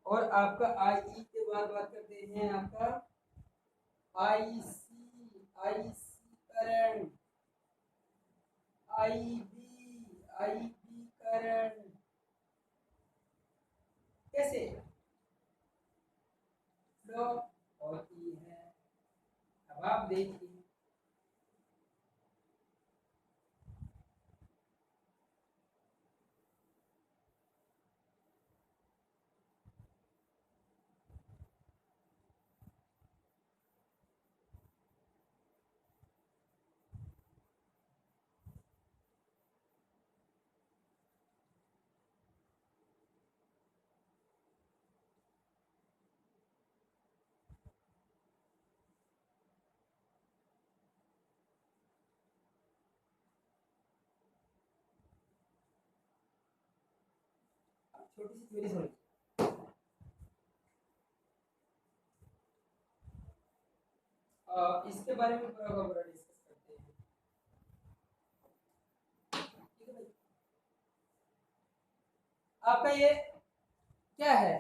और आपका आई ई के बाद बात करते हैं आपका आई सी करंट, आई बी करंट कैसे फ्लो होती है। अब आप देखिए छोटी सी थ्योरी समझिए। इसके बारे में पूरा का पूरा डिस्कस करते हैं। ठीक है भाई, आपका ये क्या है,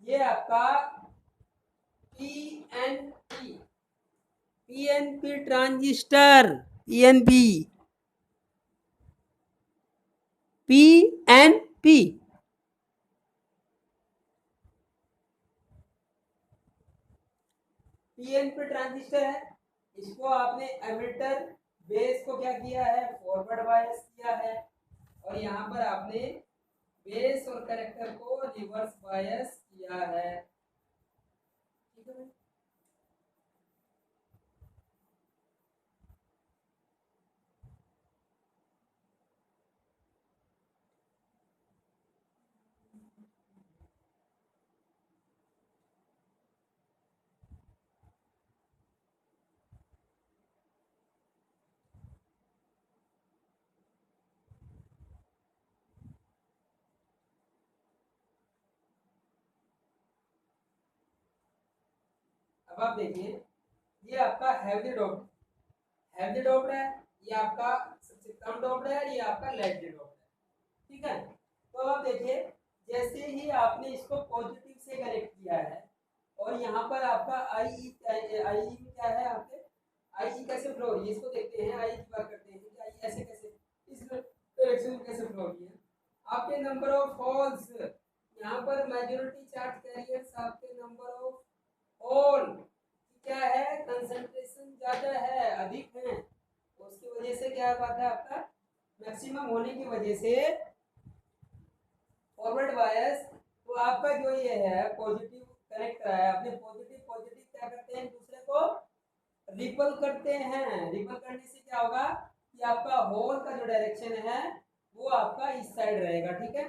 ये आपका PNP, PNP transistor, PNP, PNP, PNP transistor है। इसको आपने एमिटर बेस को क्या किया है, फॉरवर्ड बायस किया है, और यहाँ पर आपने बेस और कलेक्टर को रिवर्स बायस किया है। ठीक है भाई, अब आप देखिए, ये आपका हैवी डोप्ड है, ये आपका सबसे कम डोप्ड है, ये आपका लाइटली डोप्ड है। ठीक है, तो आप देखिए जैसे ही आपने इसको पॉजिटिव से कनेक्ट किया है, और यहाँ पर आपका आई क्या है, आपके आई कैसे फ्लो हो रही है, इसको देखते हैं। आई की बात करते हैं कि आई ऐसे कैसे इस डायरेक्शन में कैसे फ्लो हो रही है। आपके नंबर ऑफ होल्स, यहाँ पर मेजॉरिटी चार्ज कैरियर्स, आपके नंबर ऑफ होल क्या है, कंसंट्रेशन ज्यादा है, अधिक है, तो उसकी वजह से क्या बात है, आपका मैक्सिमम होने की वजह से फॉरवर्ड बायस, तो आपका जो ये है पॉजिटिव कनेक्ट करा है आपने, पॉजिटिव पॉजिटिव क्या करते हैं, दूसरे को रिपल करते हैं। रिपल करने से क्या होगा कि आपका होल का जो डायरेक्शन है वो आपका इस साइड रहेगा। ठीक है,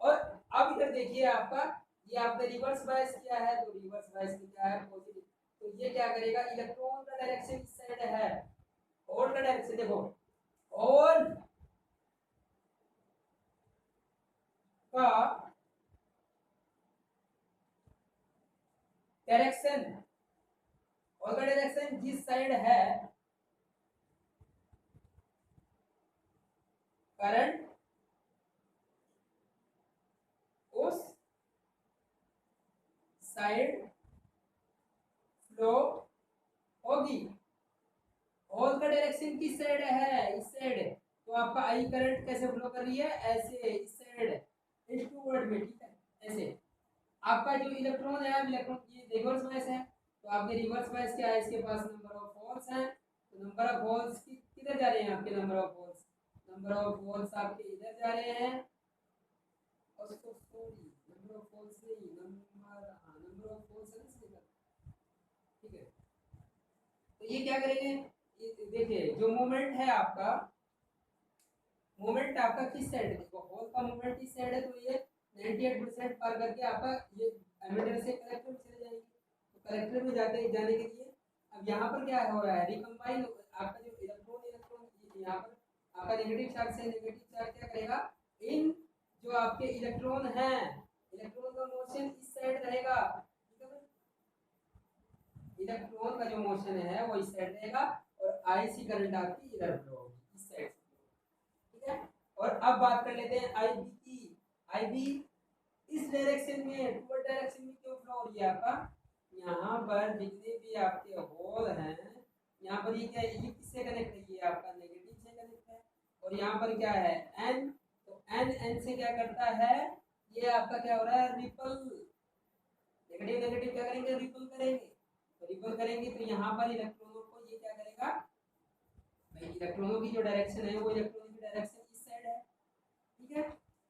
और अब इधर देखिए आपका, ये आपने रिवर्स बायस किया है, तो रिवर्स बायस में क्या है, पॉजिटिव, तो ये क्या करेगा, इलेक्ट्रॉन का डायरेक्शन इस साइड है, होल का डायरेक्शन देखो, होल का डायरेक्शन, होल का डायरेक्शन जिस साइड है, करंट उस साइड फ्लो होगी। होल का डायरेक्शन किस साइड है, इस साइड, तो आपका आई करंट कैसे फ्लो कर रही है, ऐसे इस साइड इनटूवर्ड में। ठीक है, ऐसे आपका जो इलेक्ट्रॉन है, इलेक्ट्रॉन ये रिवर्स बायस है, तो आपके रिवर्स बायस क्या है, इसके पास नंबर ऑफ होल्स हैं, तो नंबर ऑफ होल्स किधर जा रहे हैं, आपके number of holes, number of holes आपके इधर जा रहे हैं, और उसको सॉरी नंबर ऑफ होल्स नहीं, नंबर ऑफ होल्स है ना इसके अंदर। ठीक है, तो ये क्या करेंगे, ये देखिए जो मोमेंट है आपका, मोमेंट आपका किस साइड है, देखो होल का मोमेंट किस साइड है, तो ये 98% पार करके आपका ये एमिटर से कलेक्टर में चले जाएंगे, तो कलेक्टर में जाने के लिए अब यहाँ पर क्या हो रहा है, रिकम्बाइन, आपका जो इलेक्ट्रॉन इलेक्ट्रॉन यहाँ पर आपका नेगेटिव चार्ज से नेगेटिव चार्ज क्या करेगा, इन जो आपके इलेक्ट्रॉन हैं, इलेक्ट्रॉन का मोशन इस साइड रहेगा। ठीक है, इलेक्ट्रॉन का जो मोशन है वो इस साइड रहेगा, और आईसी करंट आपकी इधर फ्लो होगी, इस साइड से। ठीक है, और अब बात कर लेते हैं आई बी की। आई बी इस डायरेक्शन में, टूवर्ड डायरेक्शन में क्यों फ्लो हो रही है आपका, यहाँ पर जितने भी आपके होल हैं, यहाँ पर ये क्या है, ये किससे कनेक्ट है, ये आपका नेगेटिव से कनेक्ट है, और यहाँ पर क्या है एन, तो एन एन से क्या करता है, ये आपका क्या हो रहा है, रिपल, नेगेटिव नेगेटिव क्या करेंगे, रिपल करेंगे, तो रिपल करेंगे तो यहाँ पर इलेक्ट्रॉनों को ये क्या करेगा भाई, इलेक्ट्रॉनों की जो डायरेक्शन है वो इलेक्ट्रॉनों की डायरेक्शन इस साइड है, ठीक है,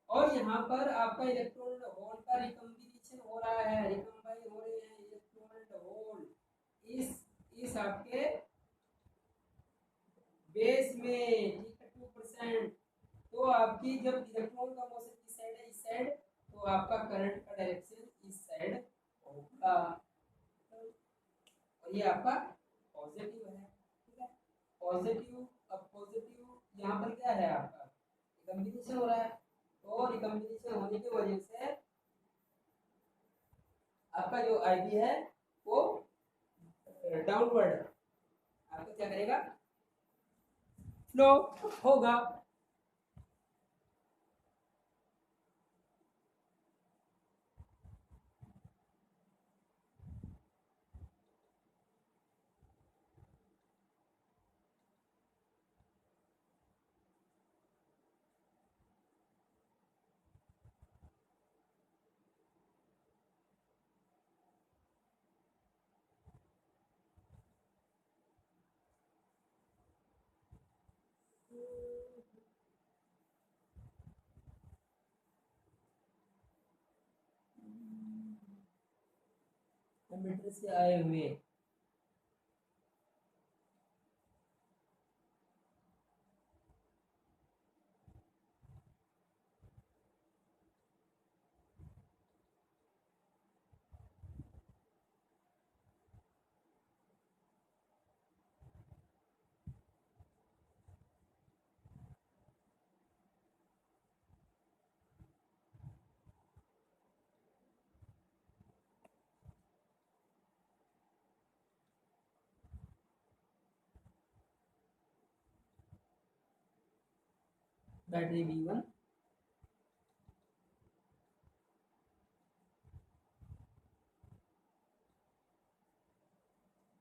और यहाँ पर आपका इलेक्ट्रॉन होल का रिकम्बिनेशन हो रहा है, रिकम्बाइन हो रहे हैं इलेक्ट्रॉन होल इस आपके बेस में, ठीक है, 2%, तो आपकी जब इलेक्ट्रॉन का मोशन इस साइड है, इस साइड, तो आपका करंट का डायरेक्शन इस साइड होगा, और ये आपका पॉजिटिव है, ठीक है, पॉजिटिव, अब पॉजिटिव यहाँ पर क्या है आपका रिकम्बिनेशन हो रहा है, तो रिकम्बिनेशन होने की वजह से आपका जो आईबी है वो डाउनवर्ड आपका क्या करेगा, फ्लो होगा। मीटर से आए हुए बैटरी V1,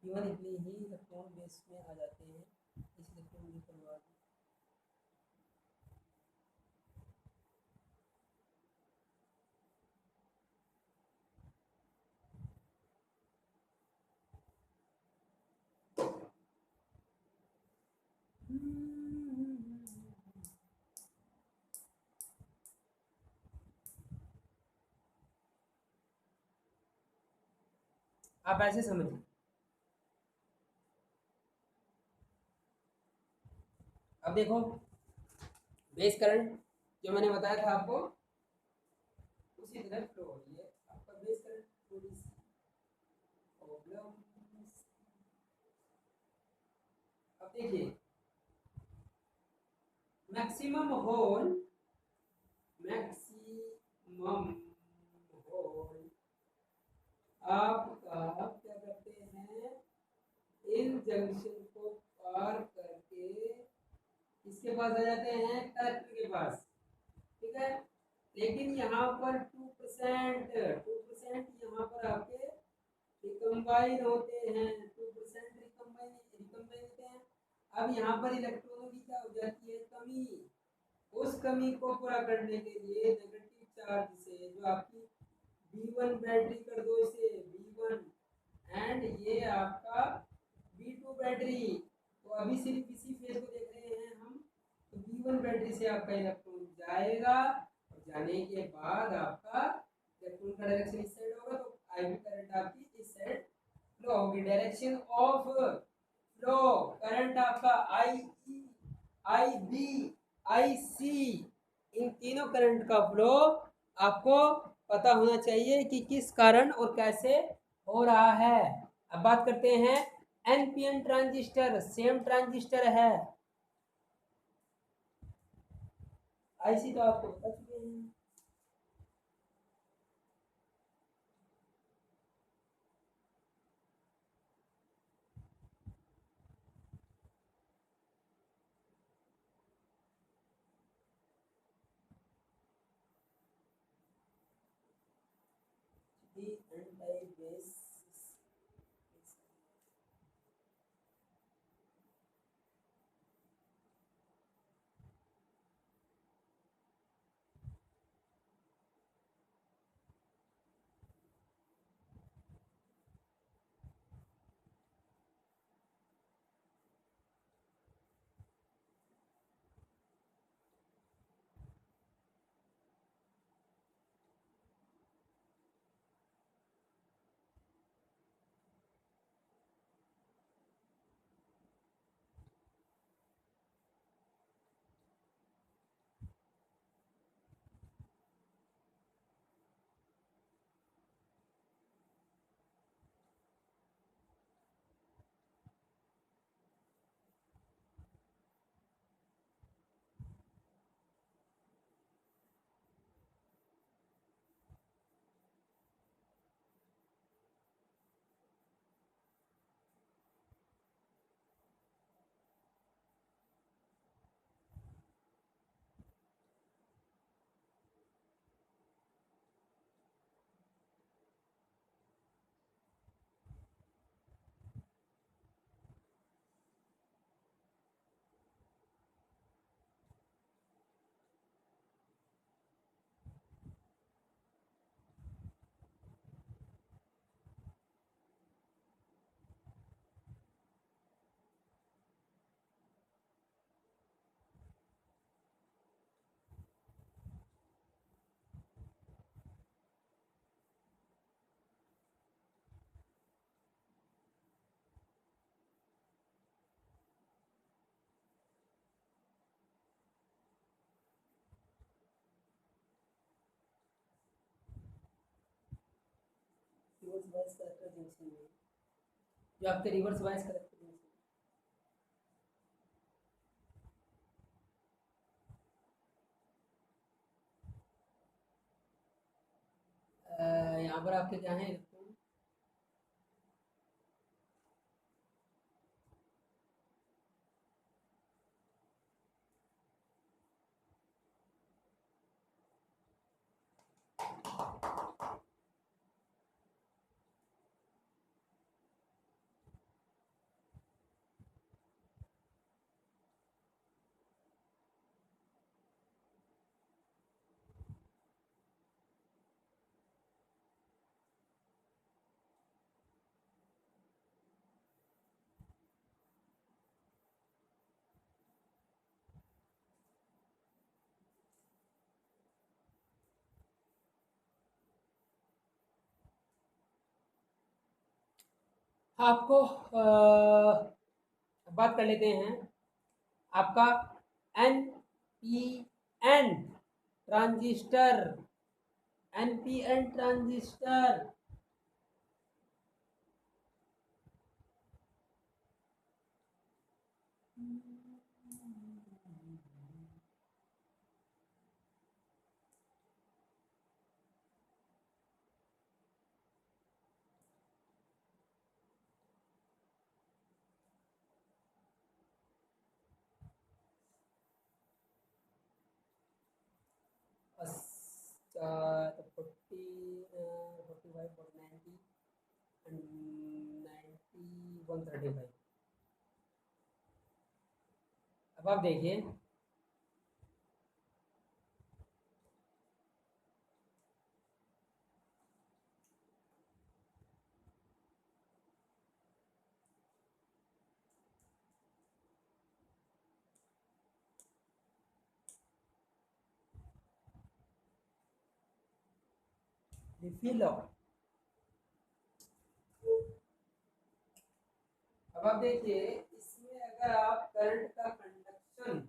V1 इतने ही इलेक्ट्रॉन बेस में आ जाते हैं, इस इलेक्ट्रॉन की परिवार में। आप ऐसे समझिए, अब देखो बेस करंट जो मैंने बताया था आपको उसी तरह फ्लो हो रही है, आपका बेस करंट थोड़ी सी प्रॉब्लम। अब देखिए मैक्सिमम होल, मैक्सिमम होल आपका क्या करते हैं, इन जंक्शन को पार करके इसके पास आ जाते हैं कलेक्टर के पास, ठीक है, लेकिन यहाँ पर 2% यहाँ पर आपके रिकम्बाइन होते हैं, 2% रिकम्बाइन होते हैं। अब यहाँ पर इलेक्ट्रॉनों की क्या हो जाती है कमी, उस कमी को पूरा करने के लिए नेगेटिव चार्ज से जो आपकी V1 बैटरी कर दो इसे V1, एंड ये आपका V2 बैटरी, तो अभी सिर्फ इसी फेज को देख रहे हैं हम, तो V1 बैटरी से आपका इलेक्ट्रॉन जाएगा, और जाने के बाद आपका इलेक्ट्रॉन का डायरेक्शन इस साइड होगा, तो आईवी करंट आपकी इस साइड फ्लो होगी, डायरेक्शन ऑफ फ्लो करंट आपका आई ई, आई बी, आई सी, इन तीनों करंट का फ्लो आपको पता होना चाहिए कि किस कारण और कैसे हो रहा है। अब बात करते हैं एनपीएन ट्रांजिस्टर, सेम ट्रांजिस्टर है, आईसी तो आपको बता चुके हैं। P N type base. Reverse bias collector junction में जो आपके रिवर्स बायस करेक्टर जंक्शन यहाँ पर आपके क्या है इलेक्ट्रॉन। आपको बात कर लेते हैं आपका N P N transistor. N P N transistor तो 45 90 and 90 135। अब आप देखिए रिफिल। अब आप देखिए इसमें अगर आप करंट का कंडक्शन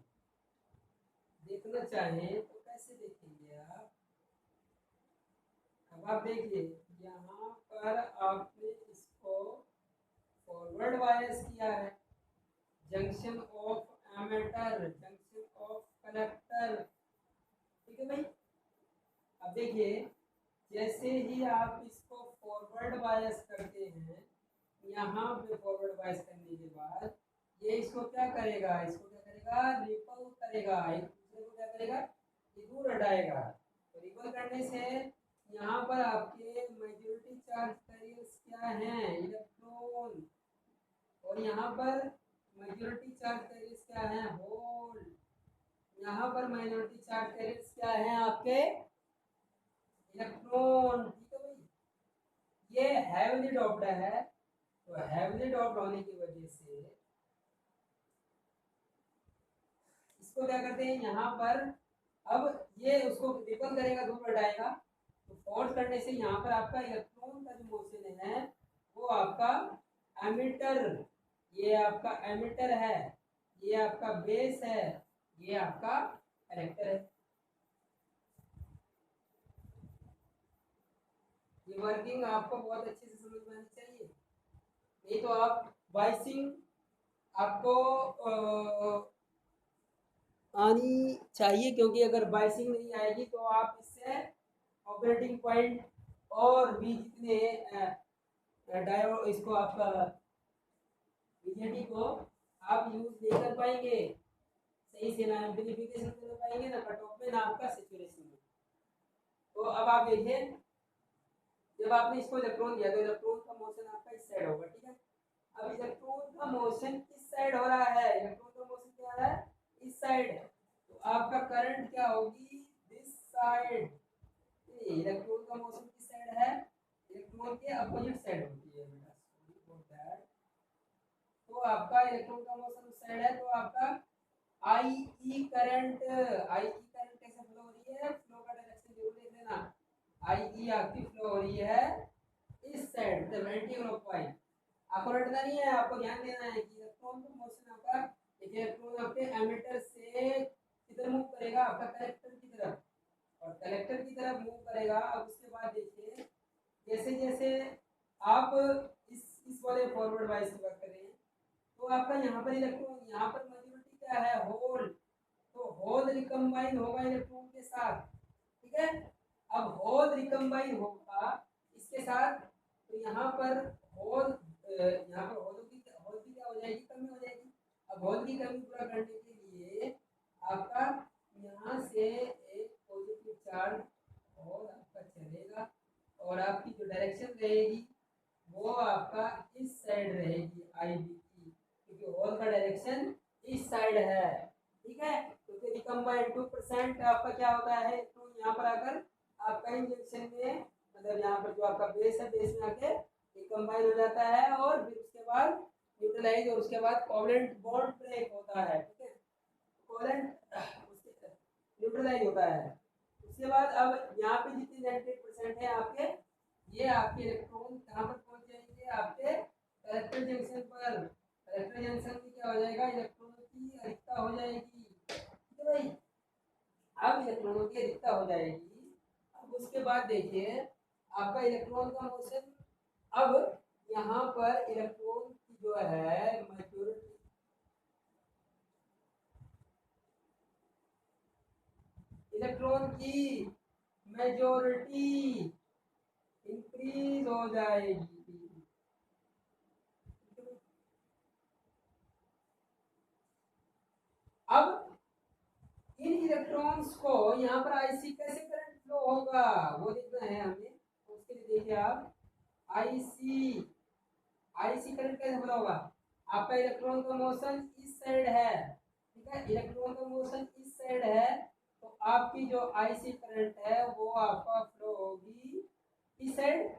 देखना चाहें तो कैसे देखेंगे आप। अब आप देखिए यहाँ पर आपने इसको फॉरवर्ड बायस किया है, junction of emitter junction of collector, ठीक है भाई। अब देखिए जैसे ही आप इसको फॉरवर्ड बायस करते हैं, यहाँ पे फॉरवर्ड बायस करने के बाद ये इसको क्या करेगा, इसको क्या करेगा, रिपल करेगा, एक दूसरे को क्या करेगा, ये दूर हटाएगा। तो रिपल करने से यहाँ पर आपके मेजॉरिटी चार्ज कैरियर्स क्या हैं? इलेक्ट्रॉन। और यहाँ पर मेजॉरिटी चार्ज कैरियर्स क्या हैं? होल। यहाँ पर माइनॉरिटी चार्ज कैरियर्स क्या हैं? आपके इलेक्ट्रॉन। ठीक है भाई, ये हैवीली डोप्ड है, तो हैवीली डोप्ड होने की वजह से इसको क्या करते हैं यहाँ पर, अब ये उसको रिपल करेगा, दूर हटाएगा, तो फोर्स करने से यहाँ पर आपका इलेक्ट्रॉन का जो मोशन है वो आपका एमिटर, ये आपका एमिटर है, ये आपका बेस है, ये आपका कलेक्टर है। ये वर्किंग आपको बहुत अच्छे से समझ में आनी चाहिए, नहीं तो आप वाइसिंग आपको आनी चाहिए, क्योंकि अगर बाइसिंग नहीं आएगी तो आप इससे ऑपरेटिंग पॉइंट और भी जितने डायो इसको आपका बीजेटी को आप यूज नहीं कर पाएंगे सही से, ना एम्प्लीफिकेशन कर पाएंगे, ना कट ऑफ में, ना आपका सैचुरेशन में। तो अब आप देखिए, जब आपने इसको इलेक्ट्रॉन दिया तो इलेक्ट्रॉन का मोशन आपका इस साइड होगा, ठीक है। अब इलेक्ट्रॉन का मोशन किस साइड हो रहा है? इलेक्ट्रॉन का मोशन क्या हो रहा है? इस साइड। तो आपका करंट क्या होगी? This side. इलेक्ट्रॉन का मोशन किस साइड है? इलेक्ट्रॉन के अपोजिट साइड होती है बेटा, सॉरी फॉर दैट। तो आपका इलेक्ट्रॉन का मोशन उस साइड है, तो आपका आई ई करंट कैसे फ्लो हो रही है? फ्लो का डायरेक्शन जरूर देख लेना। आई ई आपकी फ्लो हो रही है इस साइड, मतलब एंटी क्लॉकवाइज। आपको रटना नहीं है, आपको ध्यान देना है कि इलेक्ट्रॉन का मोशन आपका, एक इलेक्ट्रॉन आपके एमिटर से किधर मूव करेगा? आपका कलेक्टर की तरफ, और कलेक्टर की तरफ मूव करेगा। अब उसके बाद देखिए, जैसे जैसे आप इस वाले फॉरवर्ड वाइज से वर्क कर रहे हैं, तो आपका यहाँ पर इलेक्ट्रॉन, यहाँ पर मेजॉरिटी क्या है? होल। तो होल रिकम्बाइन होगा इलेक्ट्रॉन के साथ, ठीक है। अब होल रिकम्बाइन होगा इसके साथ, तो यहाँ पर होल, यहाँ पर होल की क्या हो जाएगी? कमी हो जाएगी। अब होल की कमी पूरा करने के लिए आपका यहाँ से एक पॉजिटिव चार्ज होल आपका चलेगा, और आपकी जो डायरेक्शन रहेगी वो आपका इस साइड रहेगी, आई बी की, क्योंकि होल का डायरेक्शन इस साइड है, ठीक है। तो फिर रिकम्बाइन 2% आपका क्या होता है? तो यहाँ पर आकर आपका इन जंक्शन में, मतलब यहाँ पर जो आपका बेस है, बेस में आके रिकम्बाइन हो जाता है, और फिर उसके बाद न्यूट्रलाइज, और उसके बाद कोवेलेंट बॉन्ड ब्रेक होता है, ठीक है। कोवेलेंट न्यूट्रलाइज होता है। उसके बाद अब यहाँ पे जितने 98% है आपके, ये आपके इलेक्ट्रॉन कहाँ पर पहुंच जाएंगे? आपके कलेक्टर जंक्शन पर। कलेक्टर जंक्शन में क्या हो जाएगा? इलेक्ट्रॉनों की अधिकता हो जाएगी, ठीक है भाई। अब इलेक्ट्रॉनों की अधिकता हो जाएगी। अब उसके बाद देखिए, आपका इलेक्ट्रॉन का मोशन, अब यहाँ पर इलेक्ट्रॉन की जो है मैच्योरिटी, इलेक्ट्रॉन की मेजॉरिटी इंक्रीज हो जाएगी। अब इन इलेक्ट्रॉन्स को यहाँ पर आईसी कैसे करंट फ्लो होगा वो देखना है हमें। तो उसके लिए देखिए आप, आईसी आईसी करंट कैसे फ्लो होगा? आपका इलेक्ट्रॉन का मोशन इस साइड है, ठीक है। इलेक्ट्रॉन का मोशन इस साइड है, तो आपकी जो आईसी करंट है वो आपका फ्लो होगी इस साइड,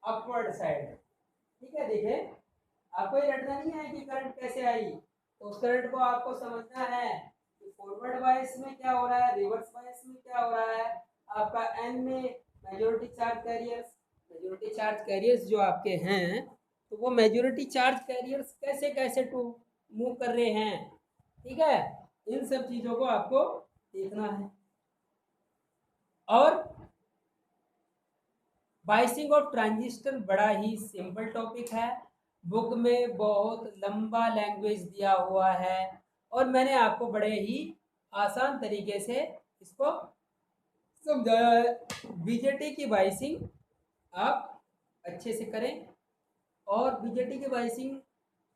अपवर्ड साइड, ठीक है। देखिए, आपको ये रटना नहीं है कि करंट कैसे आई, तो उस करंट को आपको समझना है कि फॉरवर्ड बायस में क्या हो रहा है, रिवर्स बायस में क्या हो रहा है। आपका एन में majority charge carriers, majority charge carriers जो आपके हैं, तो वो मेजॉरिटी चार्ज कैरियर्स कैसे कैसे टू मूव कर रहे हैं, ठीक है। इन सब चीजों को आपको देखना है। और बाइसिंग ऑफ ट्रांजिस्टर बड़ा ही सिंपल टॉपिक है, बुक में बहुत लंबा लैंग्वेज दिया हुआ है, और मैंने आपको बड़े ही आसान तरीके से इसको समझाया है। बीजेटी की बाइसिंग आप अच्छे से करें, और बीजेटी की बाइसिंग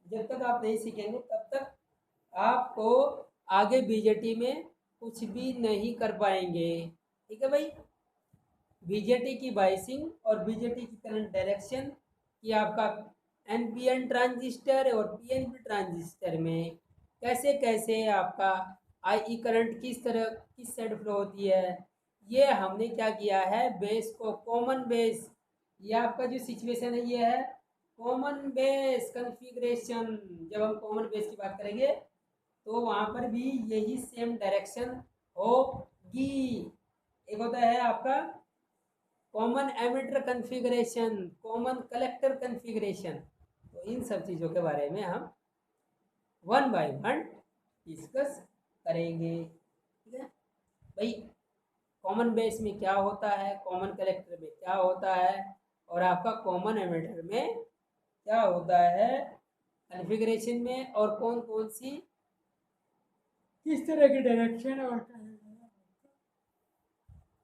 जब तक आप नहीं सीखेंगे तब तक आपको आगे बीजेटी में कुछ भी नहीं कर पाएंगे, ठीक है भाई। बीजेटी की बायसिंग और बीजेटी की करंट डायरेक्शन कि आपका एनपीएन ट्रांजिस्टर और पीएनपी ट्रांजिस्टर में कैसे कैसे आपका आई करंट किस तरह किस साइड फ्लो होती है, ये हमने क्या किया है, बेस को कॉमन बेस, ये आपका जो सिचुएशन है ये है कॉमन बेस कॉन्फ़िगरेशन। जब हम कॉमन बेस की बात करेंगे तो वहाँ पर भी यही सेम डायरेक्शन होगी। एक होता है आपका common emitter configuration, common collector configuration. तो इन सब चीज़ों के बारे में हम वन बाय वन डिस्कस करेंगे। ठीक है भाई, कॉमन बेस में क्या होता है, कॉमन कलेक्टर में क्या होता है, और आपका कॉमन एमिटर में क्या होता है कॉन्फ़िगरेशन में, और कौन कौन सी किस तरह की डायरेक्शन होता है।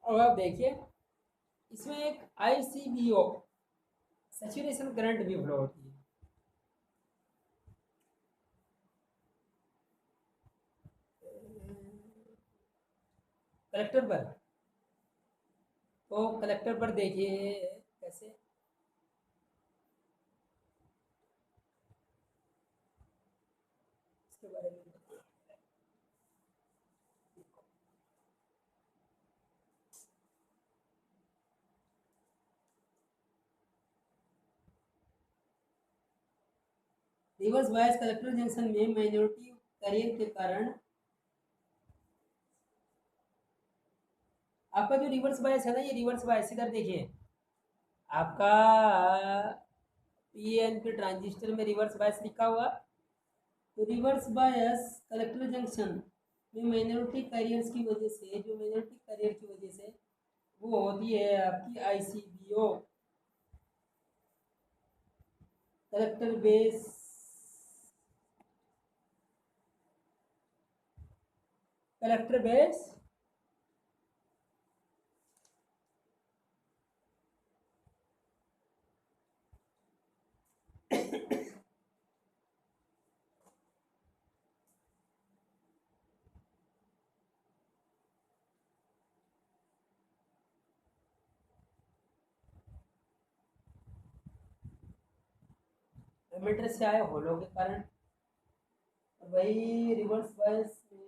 अब आप देखिए इसमें एक ICBO सैचुरेशन करंट भी फ्लो होती है। कलेक्टर पर, तो कलेक्टर पर देखिए कैसे, इसके बारे में बताइए। रिवर्स बायस कलेक्टर जंक्शन में माइनॉरिटी कैरियर के कारण आपका जो रिवर्स बायस है ना, ये रिवर्स बायस इधर देखिए आपका पीएनपी ट्रांजिस्टर में रिवर्स बायस लिखा हुआ, तो रिवर्स बायस कलेक्टर जंक्शन में माइनॉरिटी कैरियर्स की वजह से, जो माइनॉरिटी कैरियर की वजह से वो होती है आपकी ICBO collector base collector base emitter से आए होलो के कारण, वही रिवर्स बायस में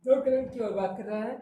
दो करंट की ओर बात कर रहा है।